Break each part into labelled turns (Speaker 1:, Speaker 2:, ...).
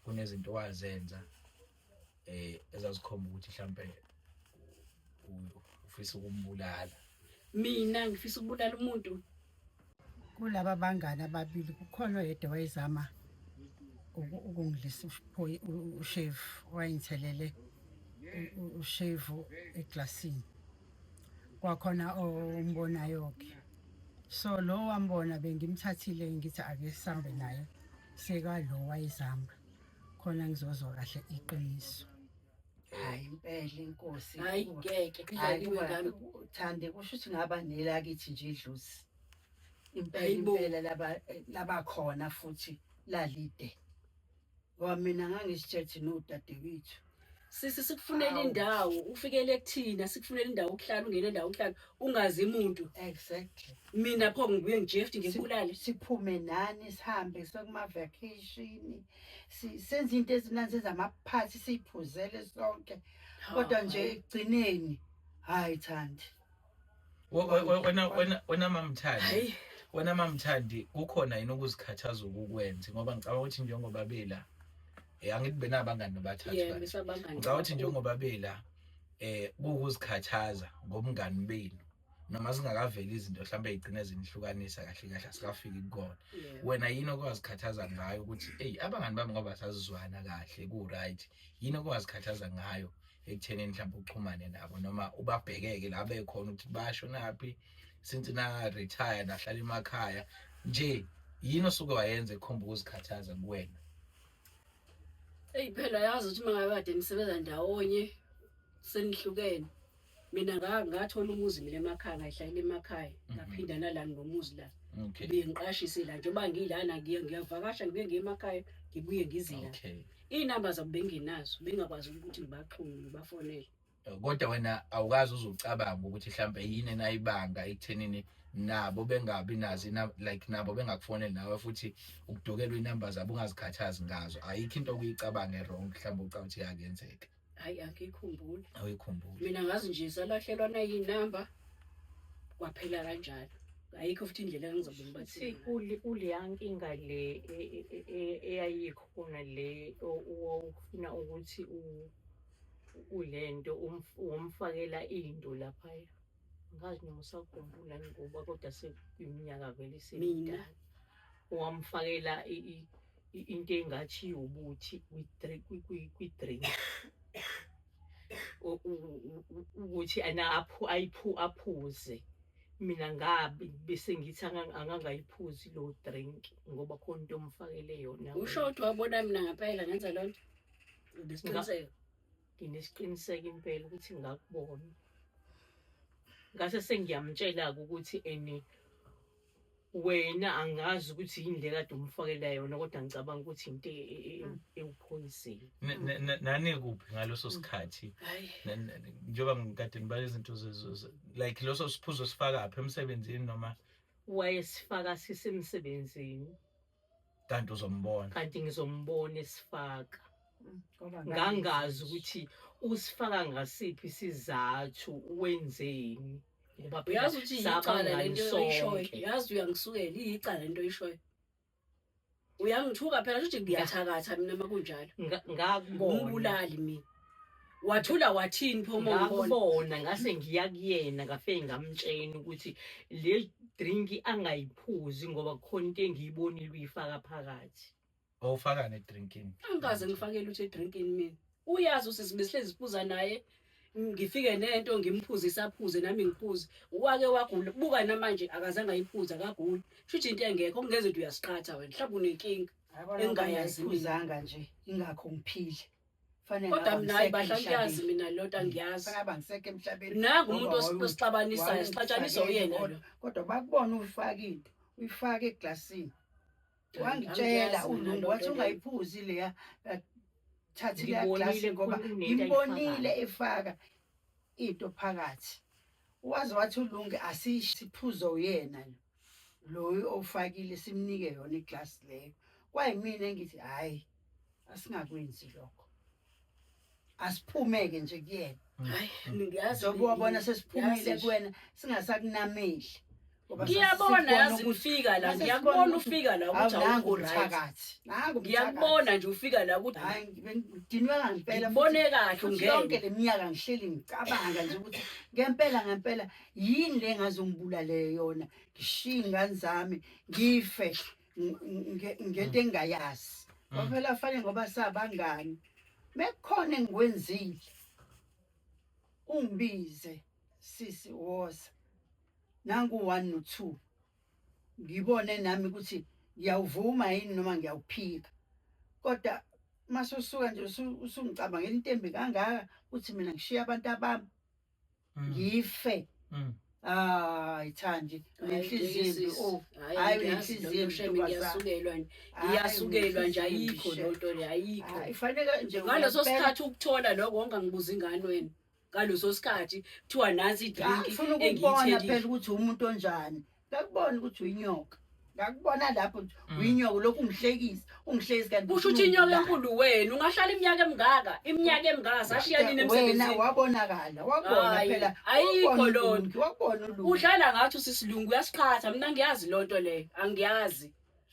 Speaker 1: kunezinto wazenza ezazikhomba ukuthi mhlambe ufisa ukumbulala.
Speaker 2: Mina ngifisa ukubulala umuntu.
Speaker 3: Kulaba bangani ababili kukhona oyedwa wayezama ukungidlisa ushevu wayengithelele ushevu eglasini. Kwakhona ombonayo-ke. So lo wambona bengimthathile ngithi ake sihambe naye seka lo wayezama khona ngizozwa kahle iqiniso.
Speaker 4: Hayi impela inkosi.
Speaker 2: Hayi ngeke kudlaliwe ngami.
Speaker 4: Thande kusho ukuthi ngaba nelakithi nje idlozi. Impela laba khona futhi lalide. Ngoba mina ngangisithethe nodadewethu.
Speaker 2: Sisi sikufunela indawo ufikele kuthina sikufunela indawo ukuhlala ungene indawo ukuhlala ungazi umuntu.
Speaker 4: Exactly.
Speaker 2: Mina pho ngibuye ngijefti ngibulale.
Speaker 4: Siphume nani sihambe sokuma vacation. Senze into ezimnandi senza amaphathi siphuzele sonke. Kodwa nje egcineni hayi Thandi.
Speaker 1: Wena mamthandi. Wena mamthandi kukhona yini ukuzikhathaza ukukwenza ngoba ngicabanga ukuthi njengoba bela angithi benabangani bathathu
Speaker 2: yebo besabangani.
Speaker 1: ngicabanga ukuthi njengoba bela ukuzikhathaza ngomngani benu noma singakaveli izinto mhlambe ezigcina zinihlukanisa kahle kahle sikafiki kukona. Wena yini okwazikhathaza ngayo ukuthi hey abangani bami ngoba sazizwana kahle ku right yini okwazikhathaza ngayo ekutheneni mhlawumbe uxhumane nabo noma ubabhekeke la bekhona ukuthi basho naphi since na retire nahlala emakhaya nje yini osuke wayenza ekhomba ukuzikhathaza kuwena?
Speaker 2: Hey phela yazi ukuthi mangabe kade nisebenza ndawonye senihlukene. Mina ngathola umuzi mina emakhaya ngahlala emakhaya ngaphinda nalana ngomuzi la. Bengiqashise la njengoba ngilana ngiyavakasha ngibe ngemakhaya ngibuye ngizila. Inamba zabo bengenazo bengakwazi ukuthi ngibaxhume ngibafonele.
Speaker 1: Kodwa wena awukazi uzucabanga ukuthi mhlambe yini enayibanga ekuthenini nabo bengabi nazi like nabo bengakufonela nawe futhi ukudokelwa inamba zabo ungazikhathazi ngazo ayikho into okuyicabanga wrong mhlambe ucathi yakenzeka?
Speaker 2: Hayi angikhumbuli.
Speaker 1: Awuyikhumbuli?
Speaker 2: Mina ngazi nje salahlelwana yinamba kwaphela kanjalo. Ayikho futhi indlela engizobe ngibathi
Speaker 5: uleya nkinga le eyayikhona le ufuna ukuthi ulento umfakela into lapha. Ngazi noma usakhumbula ngoba kodwa sekuyiminyaka vele semidala. Wamfakela into engathi ubuthi kwi-drink. Ukuthi ana aphuze. Mina ngabi bese ngithi angangayiphuzi lo drink ngoba khona into omfakele yona.
Speaker 2: Usho ukuthi wabona mina ngempela ngenza lonto. Ngisiqiniseko.
Speaker 5: Nginesiqiniseko impela ukuthi ngakubona. Ngase sengiyamtshela ukuthi wena angazi ukuthi indlela kade umfakela yona kodwa ngicabanga ukuthi into ewuphoyizeni.
Speaker 1: Nani kuphi ngaloso sikhathi? Njengoba ngikade ngibala izinto like loso siphuzo sifaka apha emsebenzini noma
Speaker 5: wayesifaka sisemsebenzini
Speaker 1: kanti uzombona?
Speaker 5: Kanti ngizombona esifaka. Ngangazi ukuthi usifaka ngasiphi isizathu wenzeni. Ngoba
Speaker 2: uyazi ukuthi icala lento oyishoyo. Yazi uyangisukela icala lento oyishoyo. Uyangithuka phela ukuthi ngiyathakatha mina makunjalo. Ngakubulali mina. Wathula wathini pho
Speaker 5: ngakubona ngase ngiya kuyena ngafike ngamtshela ukuthi le drink angayiphuzi ngoba kukhona into engiyibonile uyifaka phakathi.
Speaker 1: Awufaka ne drinkini?
Speaker 2: Angaze ngifakele uthi drinkini mina. Uyazi usisibehlezi siphuza naye. Ngifike nento ngimphuzisa aphuze nami ngiphuze. Wake wagula buka namanje akazange ayiphuza akaguli. Shuthi into engekho kungeze ukuthi uyasiqhatha wena. Mhlawumbe unenkinga engayazi
Speaker 4: phuzanga nje ingakho ngiphile. Fanele
Speaker 2: kodwa mina ayibahlanyazi mina lota ngiyazi.
Speaker 4: Fanele bangiseke emhlabeni.
Speaker 2: Nangu umuntu osixabanisayo sixatshanisa uyena lo.
Speaker 4: Kodwa bakubona uyifaka into uyifaka eglasini. Wangitshela uLungu wathi ungayiphuzi leya thathi le glass ngoba imbonile efaka into phakathi. Wazi wathi uLungu asisiphuzo uyena lo ofakile simnike yona iglass leyo. Kwayimina engithi hayi asingakwenzi lokho. Asiphumeke nje kuyena.
Speaker 2: Hayi ngiyazi
Speaker 4: njengoba wabona sesiphumile kuwena singasakunameli
Speaker 2: Ngiyabona yazi ufika la ngiyakubona ufika la ukuthi awukho right
Speaker 4: thakathi nangu
Speaker 2: ngiyakubona nje ufika la ukuthi
Speaker 4: hayi ngidinwe ngempela
Speaker 2: ngibone kahle
Speaker 4: yonke
Speaker 2: ungeke
Speaker 4: leminyaka ngihleli ngicabanga nje ukuthi ngempela yini le ngazongibulale yona ngishiye ingane zami ngife ngento engayazi phela fanele ngoba sabangani mekukhona engikwenzile ungibize sisi woza nangu 1 no 2 ngibone nami ukuthi ngiyawuvuma yini noma ngiyawuphika kodwa masosuka nje usungicabangela into embi kangaka ukuthi mina ngishiya abantu abami ngife Thandi nenhliziyo hayi
Speaker 2: ngiyasukelwa nje ayikho lonto le ayikho
Speaker 4: ifanele nje
Speaker 2: ngaleso sikhathi ukuthola lokho ongangibuza ingane wena ngaleso sikhathi kuthiwa nansi idrink
Speaker 4: ngifuna ukubona phela ukuthi umuntu onjani ngakubona ukuthi uyinyoka ngakubona lapho uyinyoka lokhu ungihlekisa kanti
Speaker 2: kusho ukuthi inyoka enkulu wena ungahlala iminyaka emingaka sashiyana emsebenzini
Speaker 4: wena wabonakala wabona phela
Speaker 2: ayikho lonto
Speaker 4: wabona ulungu
Speaker 2: uhlala ngathi usisilungu uyasiqhatha mina ngiyazi lonto le angiyazi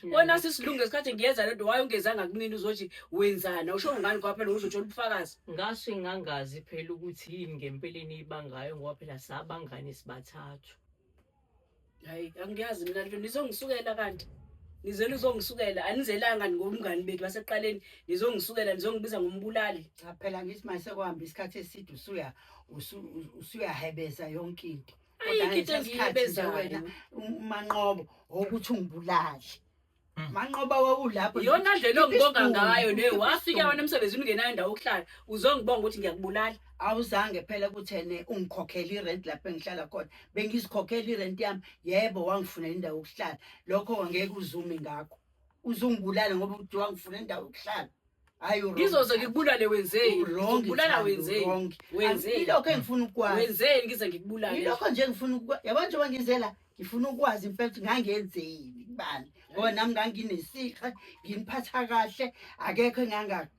Speaker 2: wona sisilungu ngesikhathi ngiyenza lento waye ungezanga kunini uzothi wenzana usho ngani kwaphela uzothola ubufakazi
Speaker 5: ngase ngangazi phela ukuthi yini ngempeleni ibangayo ngoba phela sabangani sibathathu
Speaker 2: hayi angiyazi mina lento nizongisukela kanti nizela uzongisukela anizelanga ngomngani bethu baseqaleni nizongisukela nizongibiza ngombulali
Speaker 4: phela ngithi mase kuhamba isikhathi eside usuyahebeza yonke into
Speaker 2: ayikho engiyibeza
Speaker 4: wena umanqobo ukuthi ungibulali manqoba wawulapho
Speaker 2: yona ndlela ongibonga ngayo le wafika wena emsebenzini ungenayo indawo yokuhlala uzongibonga ukuthi ngiyakubulala
Speaker 4: awuzange phela kuthene ungikhokhela irent lapho engihlala khona bengizikhokhela irent yami yebo wangifunela indawo yokuhlala lokho angeke uzume ngakho uzungibulala ngoba uthi wangifunela indawo yokuhlala hayi
Speaker 2: ngizoze ngikubulale wenzeni ngibulala wenzeni
Speaker 4: lokho engifuna ukwazi
Speaker 2: wenzeni ngize ngikubulale
Speaker 4: lokho nje ngifuna ukwazi yabo nje wangizela ngifuna ukwazi impela ukuthi ngangenzeni kubani ngoba nami nganginesiqa nginiphatha kahle akekho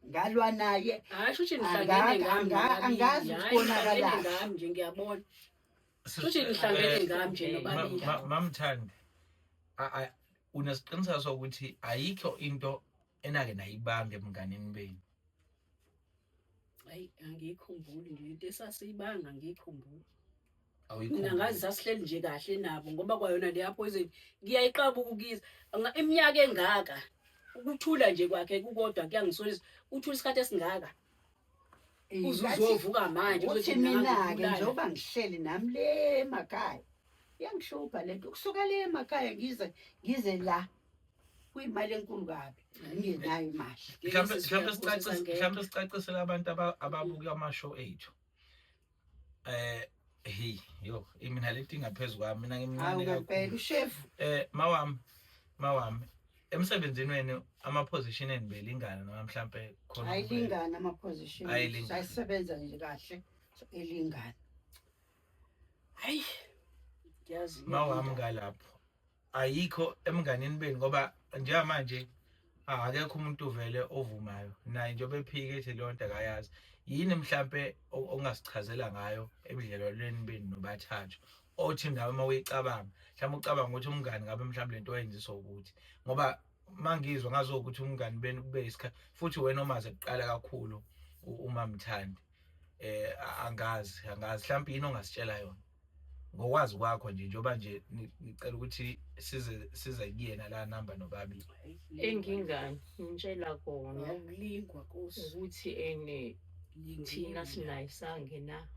Speaker 4: ngalwa naye
Speaker 2: hasho ukuthi nihlangene ngami
Speaker 4: angazi ukubonakala
Speaker 2: ngami nje ngiyabona futhi nihlangene ngami nje nobabili
Speaker 1: mamthandi unesiqiniseko sokuthi ayikho into enake nayibambe emnganeni beni
Speaker 2: hayi angikhumbuli nje into esasiyibanga ngikhumbula
Speaker 1: awuyikho
Speaker 2: mina ngazi sasihleli nje kahle nabo ngoba kwayona le poison ngiyayiqaba ukukiza iminyaka engaka ukuthula nje kwakhe kukodwa kuyangisolisa uthula isikhathi esingaka uzovuka manje
Speaker 4: uzothi mina ke njengoba ngihleli nami le emakhaya yangihlupha lento ukusuka le emakhaya ngize la kuyimali enkulu kabi ngingenayo imali
Speaker 1: mhlawumbe sicacisele abantu ababuka ama-show ethu hey yo mina leti ngaphezulu kwami mina ngimncane
Speaker 4: kakhulu chef
Speaker 1: mawami emsebenzini wenu ama-position enibelingana noma mhlawumbe khona
Speaker 4: ayilingana ama-position ayisebenza nje kahle elingana
Speaker 2: hayi ngiyazi
Speaker 1: mawami ngalapho ayikho emnganeni beni ngoba njengamanje akekho umuntu uvele ovumayo naye njengoba ephika ethi leyo nto akayazi yini mhlambe ongasichazela ngayo ebudlelwaneni beni nobathathu othi nawe uma uyicabanga mhlawumbe ucabanga ukuthi umngani ngabe mhlawumbe lento oyenziswa ukuthi ngoba mangizwa ngazokuthi umngani beni kube isikhathi futhi wena omaze kuqala kakhulu umamthandi angazi mhlawumbe yini ongasitshela yona ngokwazi kwakho nje njengoba nje ngicela ukuthi size kuyena la number nobabili
Speaker 5: engingani ngitshela kona
Speaker 2: ukulingwa
Speaker 5: ukuthi thina sinaye sangena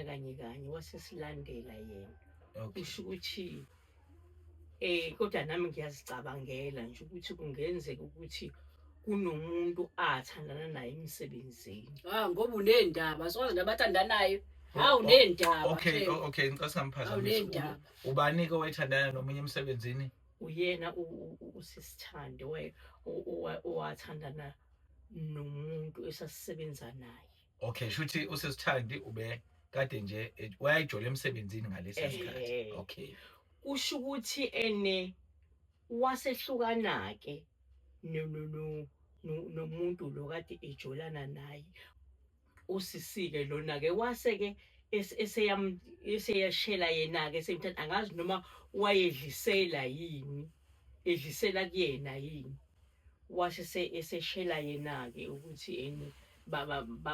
Speaker 5: kanye wasesilandela yena kusho ukuthi kodwa nami ngiyazicabangela nje ukuthi kungenzeka ukuthi kunomuntu athandana naye emsebenzini
Speaker 2: ngoba unendaba sikwazi nabathandanayo awunendaba
Speaker 1: okay ngicela ngiphazamisa ubani ke owayethandana nomunye emsebenzini
Speaker 5: uyena usisithande owathandana nomuntu esasisebenza naye
Speaker 1: okay shuthi usisithandi ube kade nje wayayijola emsebenzini ngalesi sikhathi okay
Speaker 5: usho ukuthi wasehlukana ke nomuntu lo kade ejolana naye usisike lona ke wase ke eseyashela yena-ke esemthanda angazi noma wayedlisela yini edlisela kuyena yini wase eseshela yena-ke ukuthi eni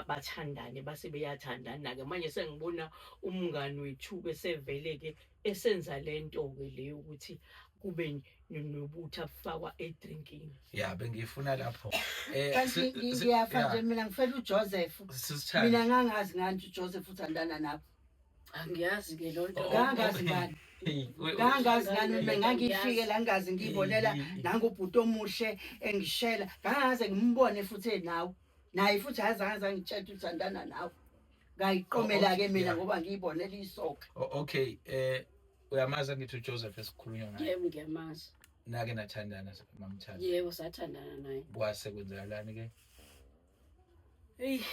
Speaker 5: bathandane base beyathandana-ke manje sengibona umngani wethu besevele-ke esenza le nto-ke le ukuthi kube nobuthi abufakwa edrinkini.
Speaker 1: Ya bengifuna lapho
Speaker 4: kanti ngiyafa nje mina ngifela uJoseph mina ngangazi ngani uJoseph uthandana nabo
Speaker 2: Angiyazi-ke lo nto.
Speaker 4: ngangazi ngani ngangazi ngani mina ngangifike la ngazi ngibonela nangubhuti omuhle engishela ngangaze ngimbone futhi nawe naye futhi azange angitshela uthandana nawe ngayiqomela-ke mina ngoba ngiyibonela isoka.
Speaker 1: Okay uyamazi ngithi uJoseph esikhulunywa ngaye.
Speaker 2: Yebo ngiyamazi.
Speaker 1: Nake nathandana mamthanda.
Speaker 2: Yebo sathandana naye.
Speaker 1: Kwase kwenzakalani ke?
Speaker 2: Eyi